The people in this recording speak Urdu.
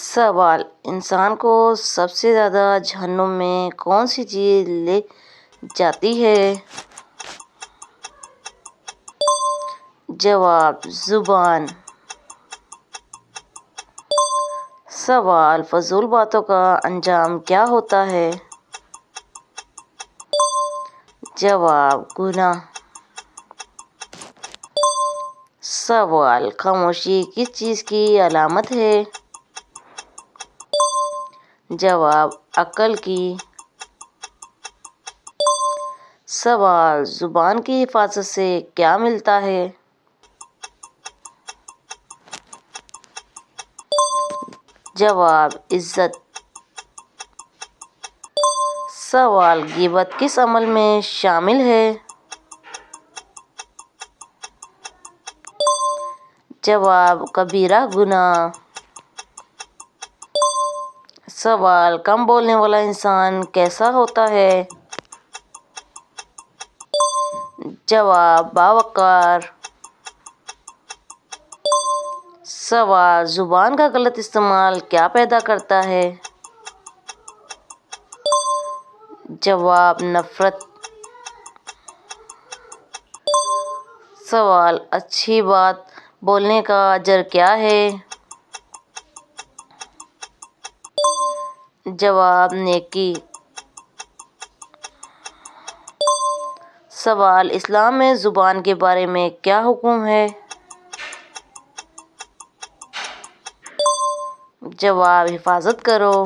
سوال: انسان کو سب سے زیادہ جہنم میں کون سی چیز لے جاتی ہے؟ جواب: زبان۔ سوال: فضول باتوں کا انجام کیا ہوتا ہے؟ جواب: گناہ۔ سوال: خاموشی کس چیز کی علامت ہے؟ جواب: عقل کی۔ سوال: زبان کی حفاظت سے کیا ملتا ہے؟ جواب: عزت۔ سوال: غیبت کس عمل میں شامل ہے؟ جواب: کبیرہ گناہ۔ سوال: کم بولنے والا انسان کیسا ہوتا ہے؟ جواب: باوقار۔ سوال: زبان کا غلط استعمال کیا پیدا کرتا ہے؟ جواب: نفرت۔ سوال: اچھی بات بولنے کا اجر کیا ہے؟ جواب: نیکی۔ سوال: اسلام میں زبان کے بارے میں کیا حکم ہے؟ جواب: حفاظت کرو۔